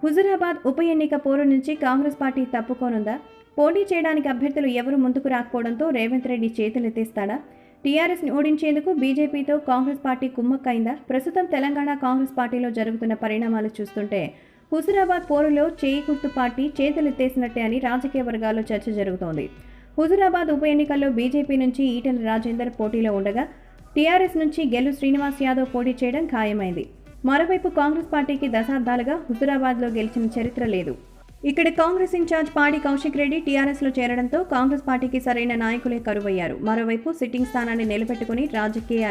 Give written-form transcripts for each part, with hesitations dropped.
హుజురాబాద్ ఉప ఎన్నిక పోరు నుంచి కాంగ్రెస్ పార్టీ తప్పుకోనుందా? పోటీ చేయడానికి అభ్యర్థులు ఎవరు ముందుకు రాకపోవడంతో రేవంత్ రెడ్డి చేతులెత్తేస్తాడా? టీఆర్ఎస్ని ఓడించేందుకు బీజేపీతో కాంగ్రెస్ పార్టీ కుమ్మక్కైందా? ప్రస్తుతం తెలంగాణ కాంగ్రెస్ పార్టీలో జరుగుతున్న పరిణామాలు చూస్తుంటే హుజురాబాద్ పోరులో చేయి గుర్తు పార్టీ చేతులెత్తేసినట్టే అని రాజకీయ వర్గాల్లో చర్చ జరుగుతోంది. హుజురాబాద్ ఉప ఎన్నికల్లో బీజేపీ నుంచి ఈటెల రాజేందర్ పోటీలో ఉండగా టీఆర్ఎస్ నుంచి గెల్లు శ్రీనివాస్ యాదవ్ పోటీ చేయడం ఖాయమైంది. మరోవైపు కాంగ్రెస్ పార్టీకి దశాబ్దాలుగా హుజురాబాద్లో గెలిచిన చరిత్ర లేదు. ఇక్కడ కాంగ్రెస్ ఇన్ఛార్జ్ పాడి కౌశిక్ రెడ్డి టీఆర్ఎస్లో చేరడంతో కాంగ్రెస్ పార్టీకి సరైన నాయకులే కరువయ్యారు. మరోవైపు సిట్టింగ్ స్థానాన్ని నిలబెట్టుకుని రాజకీయ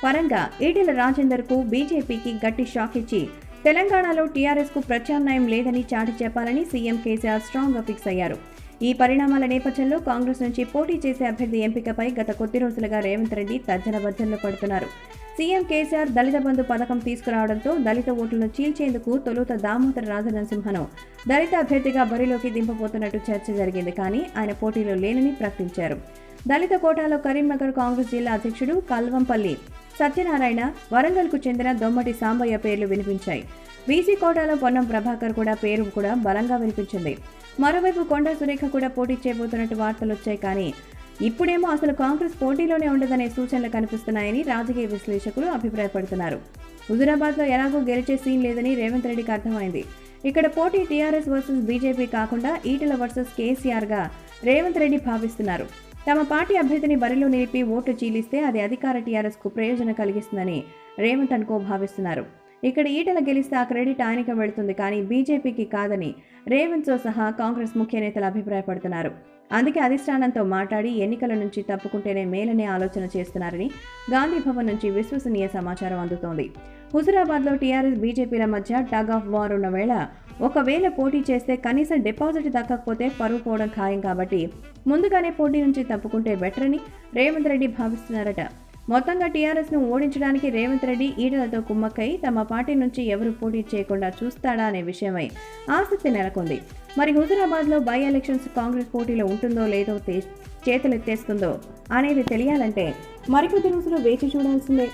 పరంగా ఈటెల రాజేందర్కు బీజేపీకి గట్టి షాక్ ఇచ్చి తెలంగాణలో టీఆర్ఎస్కు ప్రత్యామ్నాయం లేదని చాటి చెప్పాలని సీఎం కేసీఆర్ స్ట్రాంగ్గా ఫిక్స్ అయ్యారు. ఈ పరిణామాల నేపథ్యంలో కాంగ్రెస్ నుంచి పోటీ చేసే అభ్యర్థి ఎంపికపై గత కొద్ది రోజులుగా రేవంత్ రెడ్డి తర్జన భర్జనలు పడుతున్నారు. సీఎం కేసీఆర్ దళిత బంధు పథకం తీసుకురావడంతో దళిత ఓట్లను చీల్చేందుకు తొలుత దామోదర రాజనరసింహను దళిత అభ్యర్థిగా బరిలోకి దింపబోతున్నట్టు చర్చ జరిగింది. కానీ ఆయన పోటీలో లేనని ప్రకటించారు. దళిత కోటాలో కరీంనగర్ కాంగ్రెస్ జిల్లా అధ్యక్షుడు కల్వంపల్లి సత్యనారాయణ, వరంగల్కు చెందిన దొమ్మటి సాంబయ్య పేర్లు వినిపించాయి. బీసీ కోటాలో పొన్నం ప్రభాకర్ పేరు కూడా బలంగా వినిపించింది. మరోవైపు కొండా సురేఖ కూడా పోటీ చేయబోతున్నట్టు వార్తలు వచ్చాయి. కానీ ఇప్పుడేమో అసలు కాంగ్రెస్ పోటీలోనే ఉండదనే సూచనలు కనిపిస్తున్నాయని రాజకీయ విశ్లేషకులు అభిప్రాయపడుతున్నారు. హుజురాబాద్లో ఎలాగో గెలిచే సీన్ లేదని రేవంత్ రెడ్డికి అర్థమైంది. ఇక్కడ పోటీ టీఆర్ఎస్ వర్సెస్ బీజేపీ కాకుండా ఈటెల వర్సెస్ కేసీఆర్గా రేవంత్ రెడ్డి భావిస్తున్నారు. తమ పార్టీ అభ్యర్థిని బరిలో నిలిపి ఓట్లు చీలిస్తే అది అధికార టీఆర్ఎస్కు ప్రయోజనం కలిగిస్తుందని రేవంత్ భావిస్తున్నారు. ఇక్కడ ఈటెల గెలిస్తే ఆ క్రెడిట్ ఆయనకే వెళుతుంది, కానీ బీజేపీకి కాదని రేవంత్తో సహా కాంగ్రెస్ ముఖ్య నేతలు అభిప్రాయపడుతున్నారు. అందుకే అధిష్టానంతో మాట్లాడి ఎన్నికల నుంచి తప్పుకుంటేనే మేలనే ఆలోచన చేస్తున్నారని గాంధీ భవన్ నుంచి విశ్వసనీయ సమాచారం అందుతోంది. హుజురాబాద్లో టీఆర్ఎస్ బీజేపీల మధ్య టగ్ ఆఫ్ వార్ ఉన్న వేళ ఒకవేళ పోటీ చేస్తే కనీసం డిపాజిట్ దక్కకపోతే పరువు పోవడం ఖాయం కాబట్టి ముందుగానే పోటీ నుంచి తప్పుకుంటే బెటర్ అని రేవంత్ రెడ్డి భావిస్తున్నారట. మొత్తంగా టీఆర్ఎస్ను ఓడించడానికి రేవంత్ రెడ్డి ఈటెలతో కుమ్మక్కై తమ పార్టీ నుంచి ఎవరు పోటీ చేయకుండా చూస్తాడా అనే విషయమై ఆసక్తి నెలకొంది. మరి హుజురాబాద్లో బై ఎలక్షన్స్ కాంగ్రెస్ పోటీలో ఉంటుందో లేదో చేతులెత్తేస్తుందో అనేది తెలియాలంటే మరికొద్ది రోజులు వేచి చూడాల్సిందే.